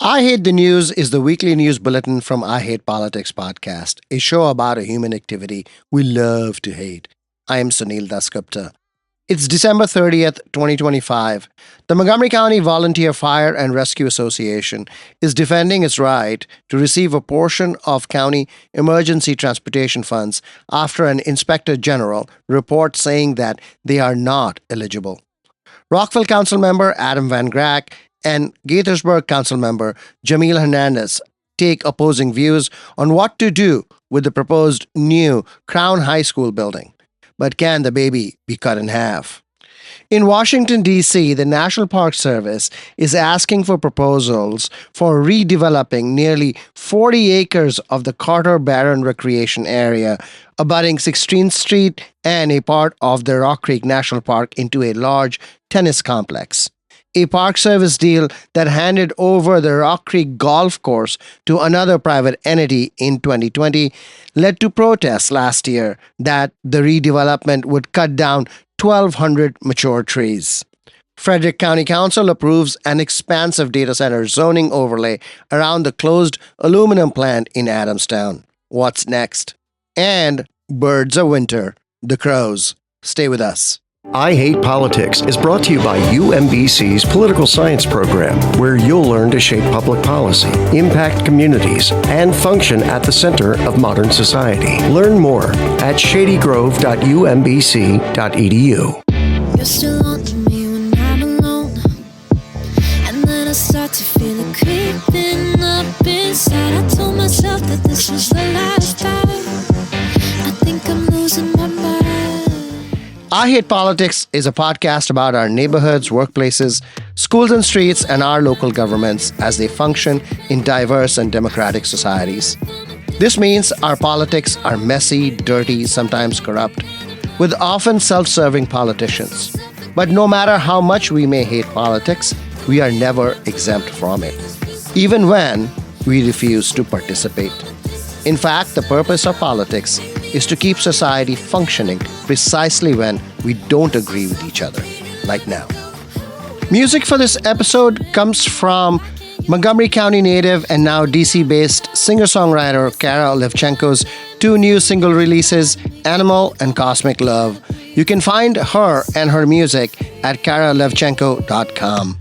I Hate the News is the weekly news bulletin from I Hate Politics podcast, a show about a human activity we love to hate. I am Sunil Dasgupta. It's December 30th, 2025. The Montgomery County Volunteer Fire and Rescue Association is defending its right to receive a portion of county emergency transportation funds after an inspector general report saying that they are not eligible. Rockville Council member Adam Van Grack and Gaithersburg Council member Jamil Hernandez take opposing views on what to do with the proposed new Crown High School building. But can the baby be cut in half? In Washington, D.C., the National Park Service is asking for proposals for redeveloping nearly 40 acres of the Carter Barron recreation area, abutting 16th Street and a part of the Rock Creek National Park into a large tennis complex. A Park Service deal that handed over the Rock Creek Golf Course to another private entity in 2020 led to protests last year that the redevelopment would cut down 1,200 mature trees. Frederick County Council approves an expansive data center zoning overlay around the closed aluminum plant in Adamstown. What's next? And Birds of Winter, the crows. Stay with us. I Hate Politics is brought to you by UMBC's Political Science Program, where you'll learn to shape public policy, impact communities, and function at the center of modern society. Learn more at shadygrove.umbc.edu. You're still on to me when I'm alone, and then I start to feel it creeping up inside. I told myself that this was the last time. I think I'm losing my mind. I Hate Politics is a podcast about our neighborhoods, workplaces, schools and streets, and our local governments as they function in diverse and democratic societies. This means our politics are messy, dirty, sometimes corrupt, with often self-serving politicians. But no matter how much we may hate politics, we are never exempt from it, even when we refuse to participate. In fact, the purpose of politics is to keep society functioning precisely when we don't agree with each other, like now. Music for this episode comes from Montgomery County native and now DC-based singer-songwriter Kara Levchenko's two new single releases, Animal and Cosmic Love. You can find her and her music at karalevchenko.com.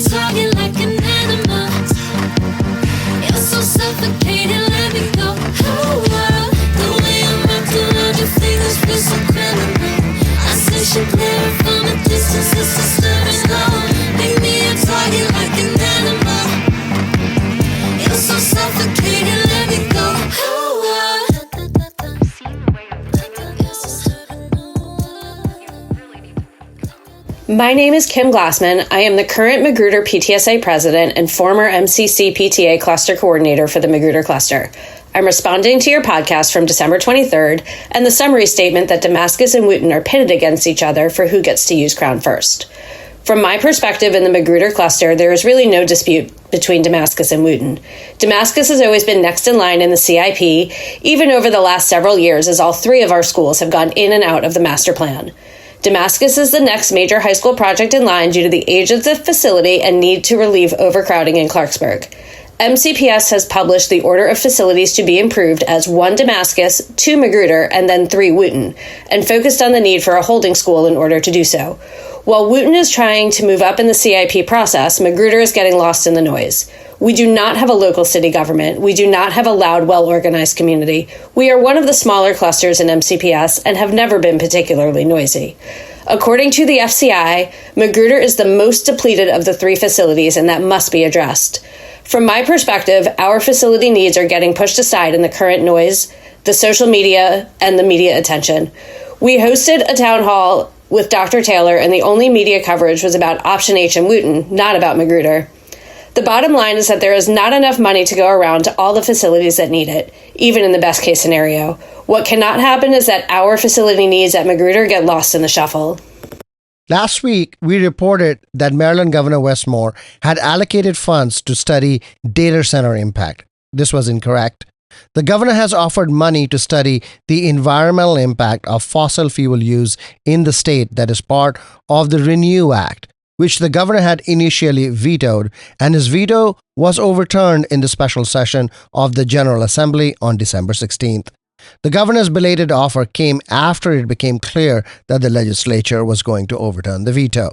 Talking like an animal. You're so suffocating, let me go. Oh, the way I'm wrapped around your fingers feels so criminal. I sense you glaring from a distance, it's disturbing. Oh, make me a target like an animal. You're so suffocating, let me go. My name is Kim Glassman. I am the current Magruder PTSA president and former MCC PTA cluster coordinator for the Magruder cluster. I'm responding to your podcast from December 23rd and the summary statement that Damascus and Wooten are pitted against each other for who gets to use Crown first. From my perspective in the Magruder cluster, there is really no dispute between Damascus and Wooten. Damascus has always been next in line in the CIP, even over the last several years, as all three of our schools have gone in and out of the master plan. Damascus is the next major high school project in line due to the age of the facility and need to relieve overcrowding in Clarksburg. MCPS has published the order of facilities to be improved as 1 Damascus, 2 Magruder, and then 3 Wooten, and focused on the need for a holding school in order to do so. While Wooten is trying to move up in the CIP process, Magruder is getting lost in the noise. We do not have a local city government. We do not have a loud, well-organized community. We are one of the smaller clusters in MCPS and have never been particularly noisy. According to the FCI, Magruder is the most depleted of the 3 facilities, and that must be addressed. From my perspective, our facility needs are getting pushed aside in the current noise, the social media, and the media attention. We hosted a town hall with Dr. Taylor, and the only media coverage was about Option H and Wooten, not about Magruder. The bottom line is that there is not enough money to go around to all the facilities that need it, even in the best case scenario. What cannot happen is that our facility needs at Magruder get lost in the shuffle. Last week, we reported that Maryland Governor Westmore had allocated funds to study data center impact. This was incorrect. The governor has offered money to study the environmental impact of fossil fuel use in the state that is part of the Renew Act, which the governor had initially vetoed, and his veto was overturned in the special session of the General Assembly on December 16th. The governor's belated offer came after it became clear that the legislature was going to overturn the veto.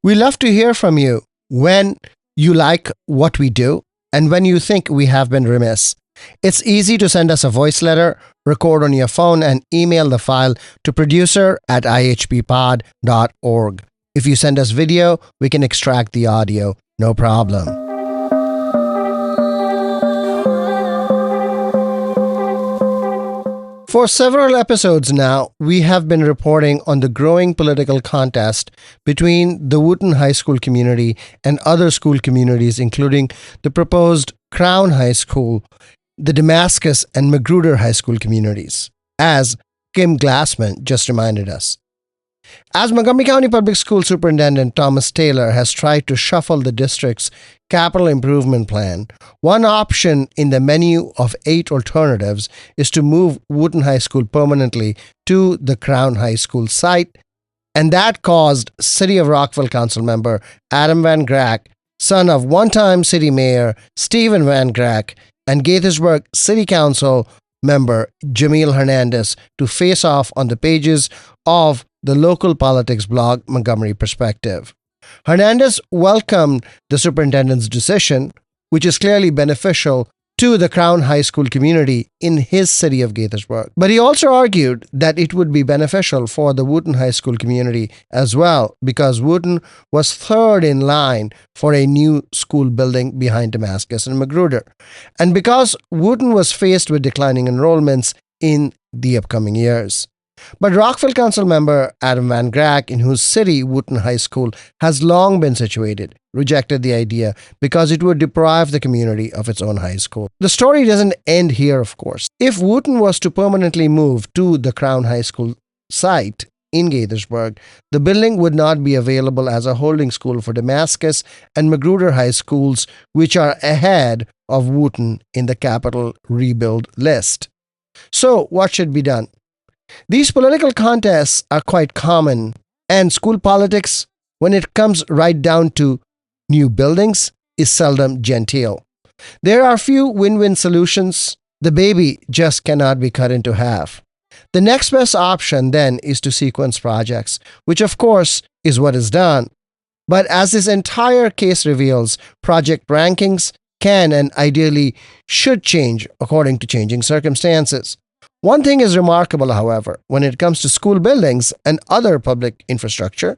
We love to hear from you when you like what we do and when you think we have been remiss. It's easy to send us a voice letter, record on your phone, and email the file to producer@ihppod.org. If you send us video, we can extract the audio, no problem. For several episodes now, we have been reporting on the growing political contest between the Wootton High School community and other school communities, including the proposed Crown High School, the Damascus and Magruder High School communities, as Kim Glassman just reminded us. As Montgomery County Public School Superintendent Thomas Taylor has tried to shuffle the district's capital improvement plan, one option in the menu of 8 alternatives is to move Wootton High School permanently to the Crown High School site, and that caused City of Rockville Council member Adam Van Grack, son of one-time City Mayor Stephen Van Grack, and Gaithersburg City Council member Jamil Hernandez to face off on the pages of the local politics blog Montgomery Perspective. Hernandez welcomed the superintendent's decision, which is clearly beneficial to the Crown High School community in his city of Gaithersburg. But he also argued that it would be beneficial for the Wootton High School community as well, because Wootton was third in line for a new school building behind Damascus and Magruder, and because Wootton was faced with declining enrollments in the upcoming years. But Rockville Council member Adam Van Grack, in whose city Wootton High School has long been situated, rejected the idea because it would deprive the community of its own high school. The story doesn't end here, of course. If Wootton was to permanently move to the Crown High School site in Gaithersburg, the building would not be available as a holding school for Damascus and Magruder High Schools, which are ahead of Wootton in the capital rebuild list. So, what should be done? These political contests are quite common, and school politics, when it comes right down to new buildings, is seldom genteel. There are few win-win solutions. The baby just cannot be cut into half. The next best option then is to sequence projects, which of course is what is done. But as this entire case reveals, project rankings can and ideally should change according to changing circumstances. One thing is remarkable, however, when it comes to school buildings and other public infrastructure,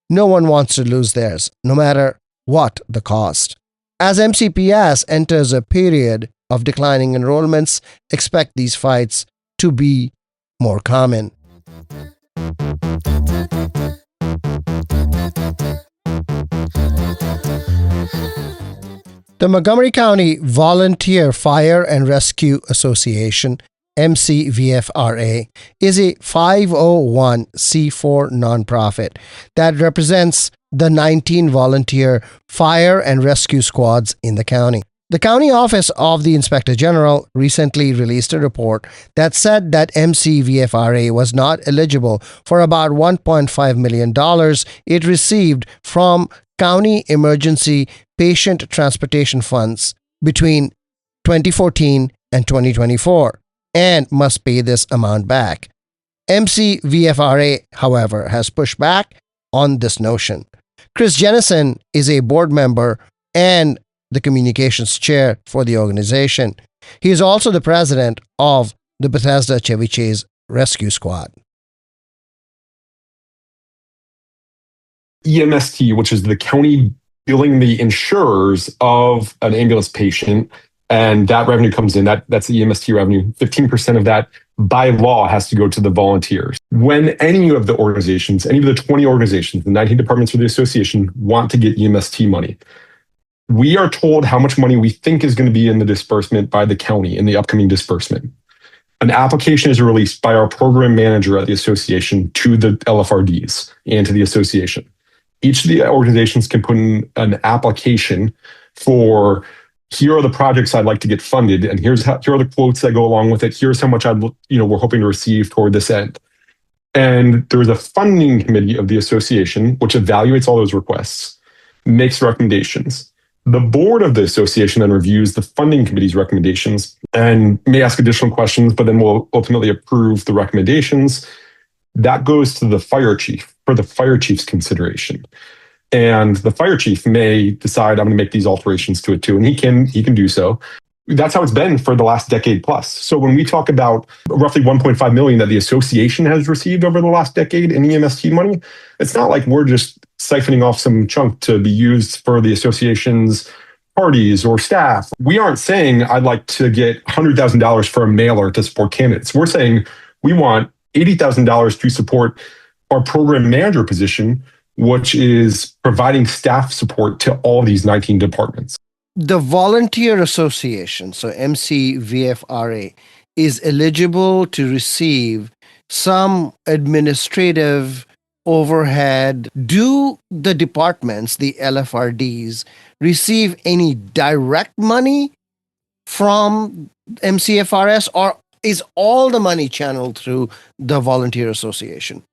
no one wants to lose theirs, no matter what the cost. As MCPS enters a period of declining enrollments, expect these fights to be more common. The Montgomery County Volunteer Fire and Rescue Association, MCVFRA, is a 501c4 nonprofit that represents the 19 volunteer fire and rescue squads in the county. The County Office of the Inspector General recently released a report that said that MCVFRA was not eligible for about $1.5 million it received from County Emergency Patient Transportation Funds between 2014 and 2024. And must pay this amount back. MCVFRA, however, has pushed back on this notion. Chris Jennison is a board member and the communications chair for the organization. He is also the president of the Bethesda Chevy Chase Rescue Squad. EMST, which is the county billing the insurers of an ambulance patient, and that revenue comes in. That's the EMST revenue. 15% of that, by law, has to go to the volunteers. When any of the organizations, any of the 20 organizations, the 19 departments of the association, want to get EMST money, we are told how much money we think is going to be in the disbursement by the county in the upcoming disbursement. An application is released by our program manager at the association to the LFRDs and to the association. Each of the organizations can put in an application for here are the projects I'd like to get funded, and here are the quotes that go along with it. Here's how much we're hoping to receive toward this end. And there's a funding committee of the association which evaluates all those requests, makes recommendations. The board of the association then reviews the funding committee's recommendations and may ask additional questions, but then will ultimately approve the recommendations. That goes to the fire chief for the fire chief's consideration. And the fire chief may decide, I'm going to make these alterations to it too, and he can do so. That's how it's been for the last decade plus. So when we talk about roughly 1.5 million that the association has received over the last decade in EMST money, it's not like we're just siphoning off some chunk to be used for the association's parties or staff. We aren't saying I'd like to get $100,000 for a mailer to support candidates. We're saying we want $80,000 to support our program manager position, which is providing staff support to all these 19 departments. The Volunteer Association, so MCVFRA, is eligible to receive some administrative overhead. Do the departments, the LFRDs, receive any direct money from MCFRS, or is all the money channeled through the Volunteer Association?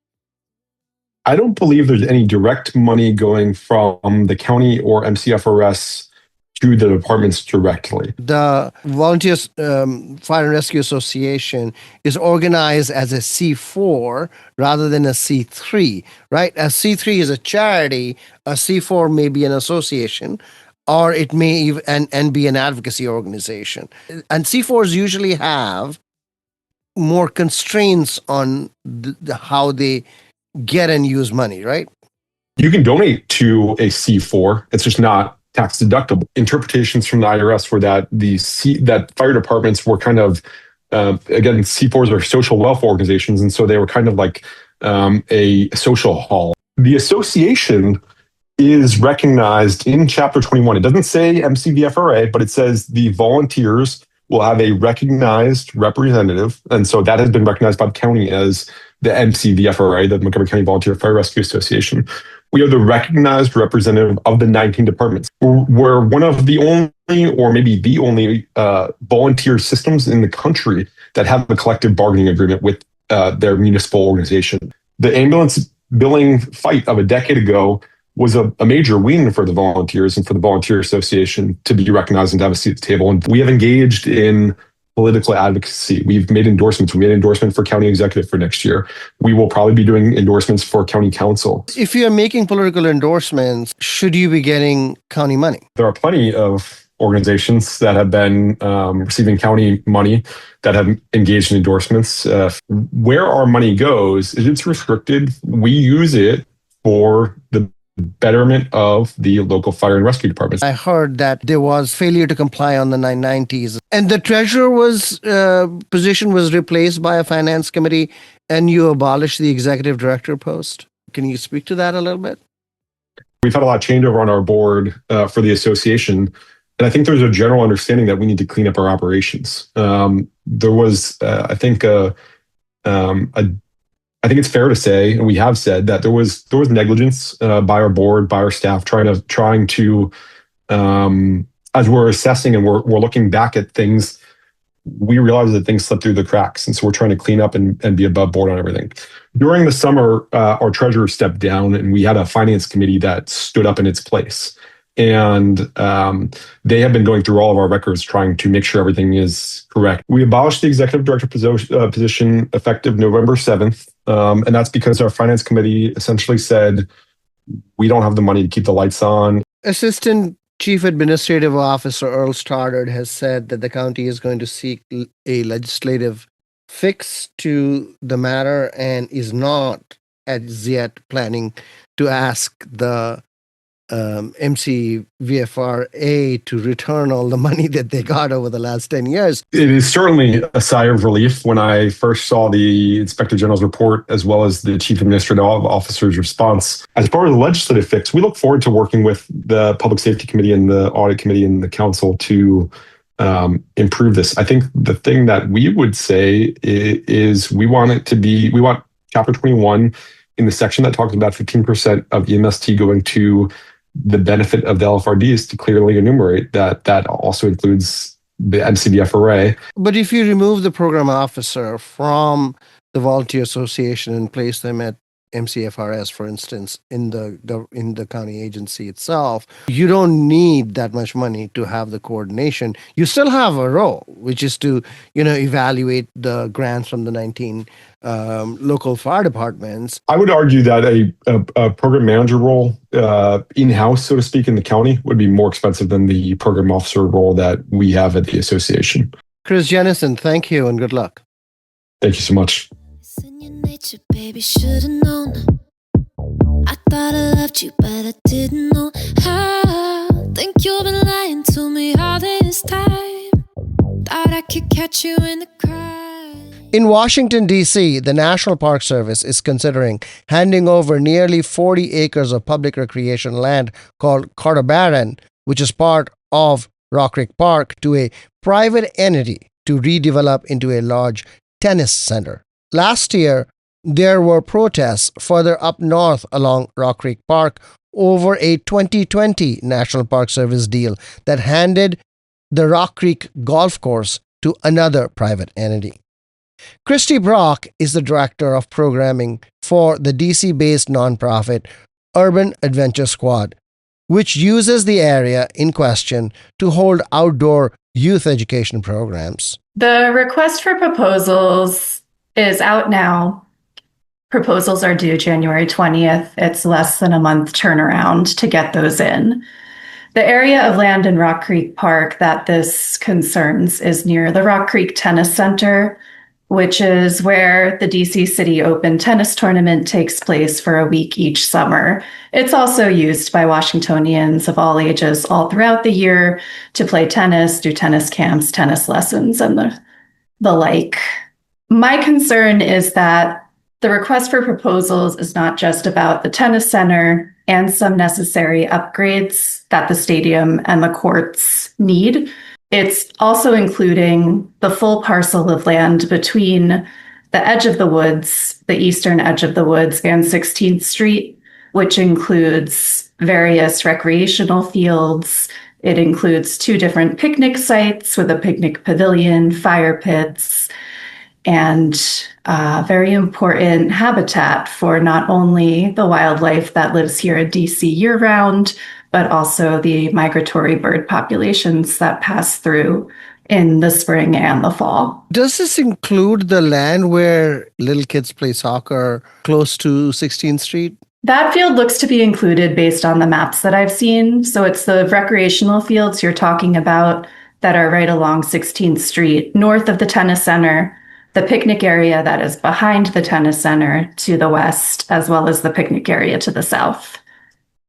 I don't believe there's any direct money going from the county or MCFRS to the departments directly. The Volunteers Fire and Rescue Association is organized as a C4 rather than a C3, right? A C3 is a charity, a C4 may be an association, or it may even and be an advocacy organization. And C4s usually have more constraints on how they get and use money, right? You can donate to a C4. It's just not tax deductible. Interpretations from the IRS were that that fire departments were kind of, again, C4s are social welfare organizations, and so they were kind of like a social hall. The association is recognized in Chapter 21. It doesn't say MCVFRA, but it says the volunteers will have a recognized representative, and so that has been recognized by the county as the MCVFRA, the Montgomery County Volunteer Fire Rescue Association. We are the recognized representative of the 19 departments. We're one of the only, or maybe the only, volunteer systems in the country that have a collective bargaining agreement with their municipal organization. The ambulance billing fight of a decade ago was a major win for the volunteers and for the Volunteer Association to be recognized and to have a seat at the table. And we have engaged in political advocacy. We've made endorsements. We made an endorsement for county executive for next year. We will probably be doing endorsements for county council. If you're making political endorsements, should you be getting county money? There are plenty of organizations that have been receiving county money that have engaged in endorsements. Where our money goes, it's restricted. We use it for the betterment of the local fire and rescue departments. I heard that there was failure to comply on the 990s, and the treasurer position was replaced by a finance committee, and you abolished the executive director post. Can you speak to that a little bit? We've had a lot of changeover on our board for the association, and I think there's a general understanding that we need to clean up our operations. There was, I think it's fair to say, and we have said, that there was negligence by our board, by our staff, trying to as we're assessing and we're looking back at things, we realize that things slip through the cracks, and so we're trying to clean up and be above board on everything. During the summer, our treasurer stepped down, and we had a finance committee that stood up in its place. And they have been going through all of our records trying to make sure everything is correct. We abolished the executive director position effective November 7th. And that's because our finance committee essentially said, we don't have the money to keep the lights on. Assistant Chief Administrative Officer Earl Stoddard has said that the county is going to seek a legislative fix to the matter and is not as yet planning to ask the MCVFRA to return all the money that they got over the last 10 years. It is certainly a sigh of relief when I first saw the Inspector General's report, as well as the Chief Administrative Officer's response. As part of the legislative fix, we look forward to working with the Public Safety Committee and the Audit Committee and the Council to improve this. I think the thing that we would say is we want Chapter 21 in the section that talks about 15% of EMST going to the benefit of the LFRD is to clearly enumerate that that also includes the MCVFRA. But if you remove the program officer from the volunteer association and place them at MCFRS, for instance, in the county agency itself, you don't need that much money to have the coordination. You still have a role, which is to evaluate the grants from the 19 local fire departments. I would argue that a program manager role in-house, so to speak, in the county would be more expensive than the program officer role that we have at the association. Chris Jennison, thank you and good luck. Thank you so much. It's in your nature, baby, should've known. I thought I loved you, but I didn't know how. Think you've been lying to me all this time. Thought I could catch you in the crowd. In Washington, D.C., the National Park Service is considering handing over nearly 40 acres of public recreation land called Carter Barron, which is part of Rock Creek Park, to a private entity to redevelop into a large tennis center. Last year, there were protests further up north along Rock Creek Park over a 2020 National Park Service deal that handed the Rock Creek Golf Course to another private entity. Christy Brock is the director of programming for the DC-based nonprofit Urban Adventure Squad, which uses the area in question to hold outdoor youth education programs. The request for proposals is out now. Proposals are due January 20th. It's less than a month turnaround to get those in. The area of land in Rock Creek Park that this concerns is near the Rock Creek Tennis Center, which is where the DC City Open tennis tournament takes place for a week each summer. It's also used by Washingtonians of all ages all throughout the year to play tennis, do tennis camps, tennis lessons, and the like. My concern is that the request for proposals is not just about the tennis center and some necessary upgrades that the stadium and the courts need. It's also including the full parcel of land between the edge of the woods, the eastern edge of the woods, and 16th Street, which includes various recreational fields. It includes 2 different picnic sites with a picnic pavilion, fire pits, and very important habitat for not only the wildlife that lives here in DC year-round, but also the migratory bird populations that pass through in the spring and the fall. Does this include the land where little kids play soccer close to 16th Street? That field looks to be included based on the maps that I've seen. So it's the recreational fields you're talking about that are right along 16th Street, north of the tennis center, the picnic area that is behind the tennis center to the west, as well as the picnic area to the south.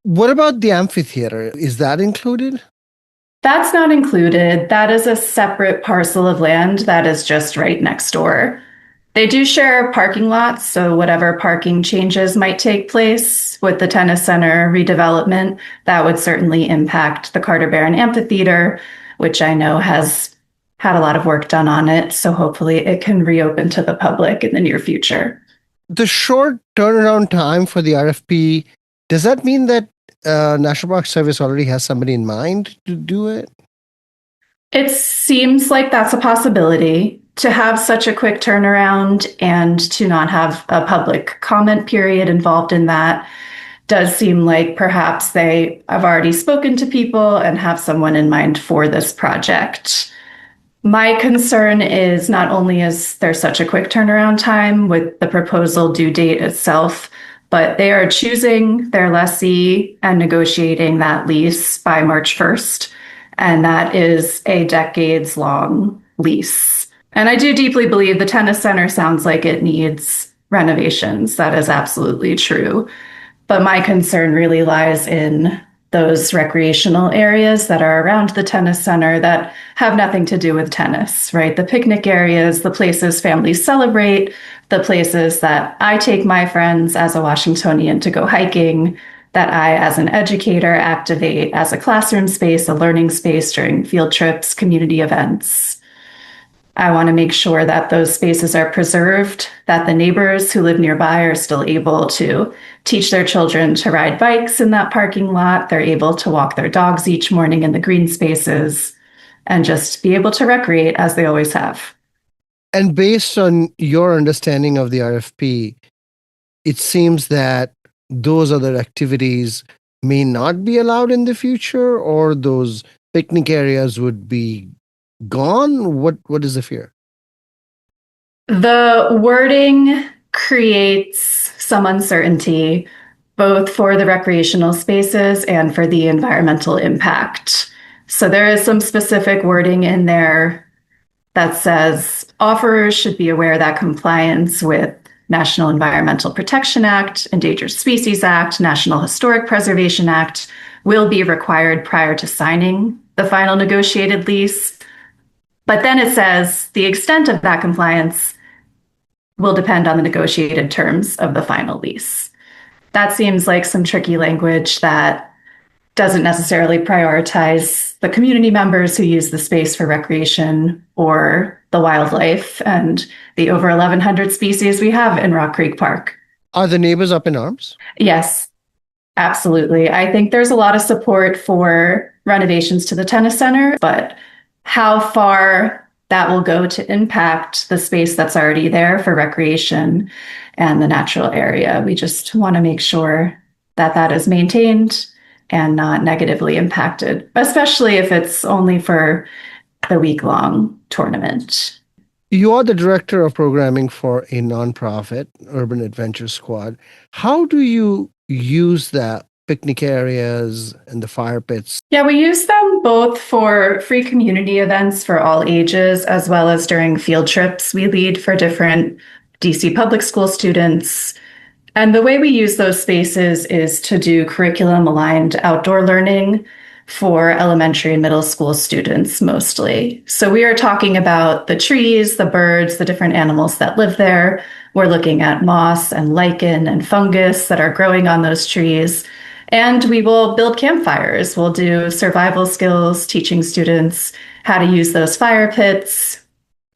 What about the amphitheater? Is that included? That's not included. That is a separate parcel of land that is just right next door. They do share parking lots, so whatever parking changes might take place with the tennis center redevelopment, that would certainly impact the Carter Barron Amphitheater, which I know has had a lot of work done on it, so hopefully it can reopen to the public in the near future. The short turnaround time for the RFP, does that mean that National Park Service already has somebody in mind to do it? It seems like that's a possibility. To have such a quick turnaround and to not have a public comment period involved in that does seem like perhaps they have already spoken to people and have someone in mind for this project. My concern is not only is there such a quick turnaround time with the proposal due date itself, but they are choosing their lessee and negotiating that lease by March 1st. And that is a decades-long lease. And I do deeply believe the tennis center sounds like it needs renovations. That is absolutely true. But my concern really lies in those recreational areas that are around the tennis center that have nothing to do with tennis, right? The picnic areas, the places families celebrate, the places that I take my friends as a Washingtonian to go hiking, that I, as an educator, activate as a classroom space, a learning space during field trips, community events. I want to make sure that those spaces are preserved, that the neighbors who live nearby are still able to teach their children to ride bikes in that parking lot. They're able to walk their dogs each morning in the green spaces and just be able to recreate as they always have. And based on your understanding of the RFP, it seems that those other activities may not be allowed in the future, or those picnic areas would be gone. What is the fear? The wording creates some uncertainty, both for the recreational spaces and for the environmental impact. So there is some specific wording in there that says offerers should be aware that compliance with National Environmental Protection Act, Endangered Species Act, National Historic Preservation Act will be required prior to signing the final negotiated lease. But then it says the extent of that compliance will depend on the negotiated terms of the final lease. That seems like some tricky language that doesn't necessarily prioritize the community members who use the space for recreation or the wildlife and the over 1,100 species we have in Rock Creek Park. Are the neighbors up in arms? Yes, absolutely. I think there's a lot of support for renovations to the tennis center, but how far that will go to impact the space that's already there for recreation and the natural area, we just want to make sure that that is maintained and not negatively impacted, especially if it's only for the week-long tournament. You are the director of programming for a nonprofit, Urban Adventure Squad. How do you use the picnic areas and the fire pits? Yeah, we use them both for free community events for all ages, as well as during field trips we lead for different DC public school students. And the way we use those spaces is to do curriculum-aligned outdoor learning for elementary and middle school students mostly. So we are talking about the trees, the birds, the different animals that live there. We're looking at moss and lichen and fungus that are growing on those trees. And we will build campfires. We'll do survival skills, teaching students how to use those fire pits.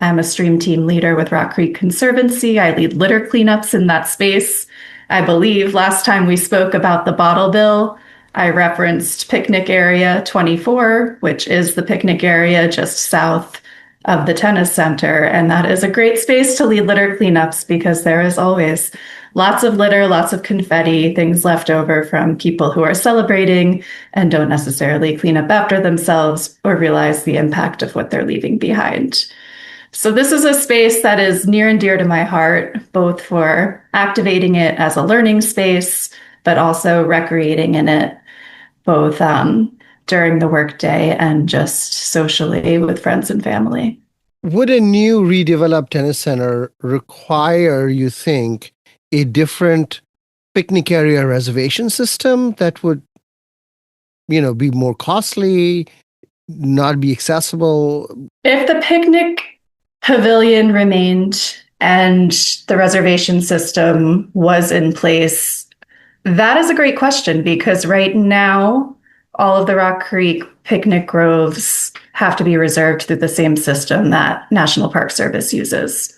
I'm a stream team leader with Rock Creek Conservancy. I lead litter cleanups in that space. I believe last time we spoke about the bottle bill, I referenced Picnic Area 24, which is the picnic area just south of the tennis center. And that is a great space to lead litter cleanups because there is always lots of litter, lots of confetti, things left over from people who are celebrating and don't necessarily clean up after themselves or realize the impact of what they're leaving behind. So this is a space that is near and dear to my heart, both for activating it as a learning space, but also recreating in it, both during the workday and just socially with friends and family. Would a new redeveloped tennis center require, you think, a different picnic area reservation system that would, be more costly, not be accessible? If the picnic pavilion remained and the reservation system was in place, that is a great question because right now, all of the Rock Creek picnic groves have to be reserved through the same system that National Park Service uses.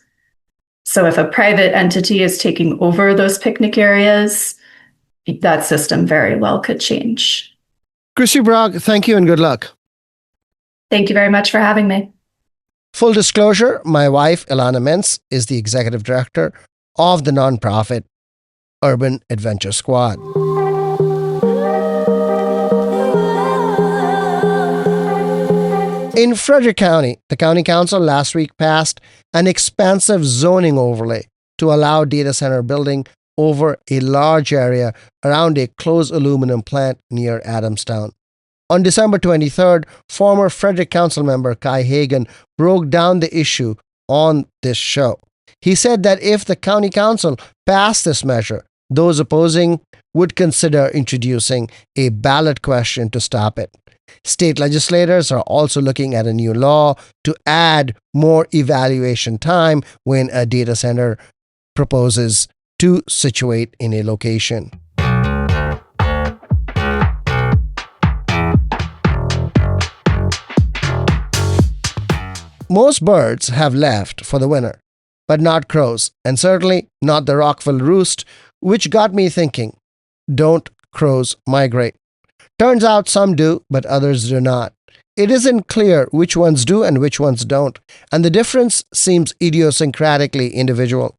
So if a private entity is taking over those picnic areas, that system very well could change. Christy Brock, thank you and good luck. Thank you very much for having me. Full disclosure, my wife, Ilana Mintz, is the executive director of the nonprofit Urban Adventure Squad. In Frederick County, the county council last week passed an expansive zoning overlay to allow data center building over a large area around a closed aluminum plant near Adamstown. On December 23rd, former Frederick Council member Kai Hagan broke down the issue on this show. He said that if the county council passed this measure, those opposing would consider introducing a ballot question to stop it. State legislators are also looking at a new law to add more evaluation time when a data center proposes to situate in a location. Most birds have left for the winter, but not crows, and certainly not the Rockville roost, which got me thinking, don't crows migrate? Turns out some do, but others do not. It isn't clear which ones do and which ones don't, and the difference seems idiosyncratically individual.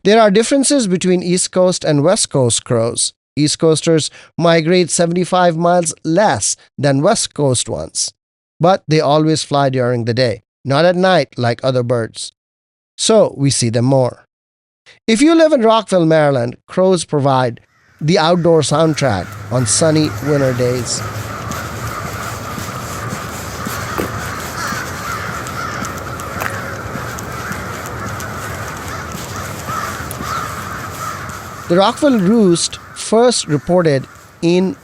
There are differences between East Coast and West Coast crows. East Coasters migrate 75 miles less than West Coast ones, but they always fly during the day, not at night like other birds. So we see them more. If you live in Rockville, Maryland, crows provide the outdoor soundtrack on sunny winter days. The Rockville roost, first reported in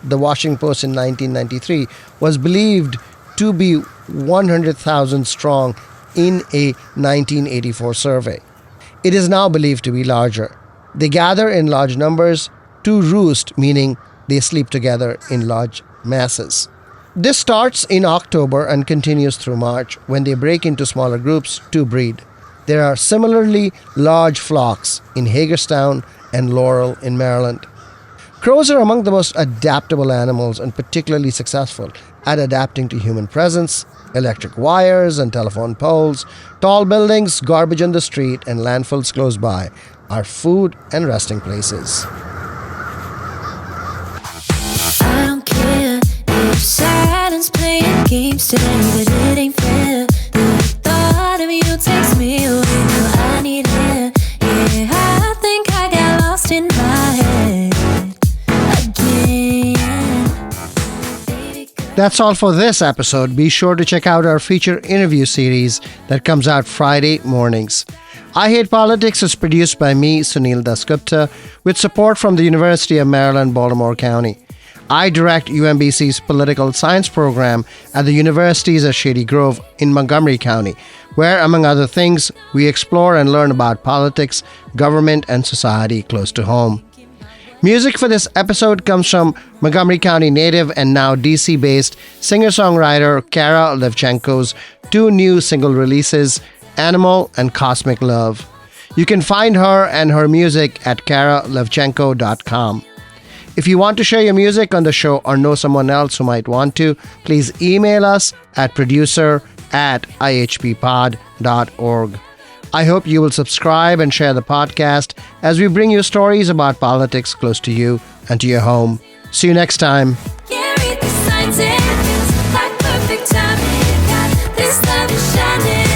the Washington Post in 1993, was believed to be 100,000 strong in a 1984 survey. It is now believed to be larger. They gather in large numbers to roost, meaning they sleep together in large masses. This starts in October and continues through March, when they break into smaller groups to breed. There are similarly large flocks in Hagerstown and Laurel in Maryland. Crows are among the most adaptable animals and particularly successful at adapting to human presence, electric wires and telephone poles, tall buildings, garbage on the street, and landfills close by are food and resting places. I don't care if silence playing games today, but it ain't fair. The thought of you takes me away. Now I need air. Yeah, I think I got lost in my head again. Baby girl. That's all for this episode. Be sure to check out our feature interview series that comes out Friday mornings. I Hate Politics is produced by me, Sunil Dasgupta, with support from the University of Maryland, Baltimore County. I direct UMBC's political science program at the universities of Shady Grove in Montgomery County, where, among other things, we explore and learn about politics, government, and society close to home. Music for this episode comes from Montgomery County native and now DC-based singer-songwriter Kara Levchenko's two new single releases, Animal and Cosmic Love. You can find her and her music at karalevchenko.com. If you want to share your music on the show or know someone else who might want to, please email us at producer@ihppod.org. I hope you will subscribe and share the podcast as we bring you stories about politics close to you and to your home. See you next time. Yeah, read the signs, it feels like perfect timing. Got this love is shining.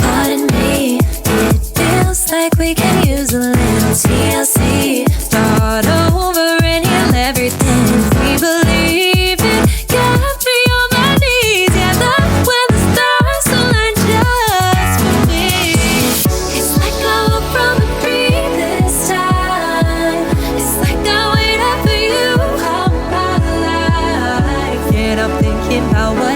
Pardon me, it feels like we can use a little TLC. Start over and heal everything. We believe it. Got me on my knees. Yeah, that's when the stars align just for me. It's like I woke from a dream this time. It's like I waited for you all my life. And I'm thinking about what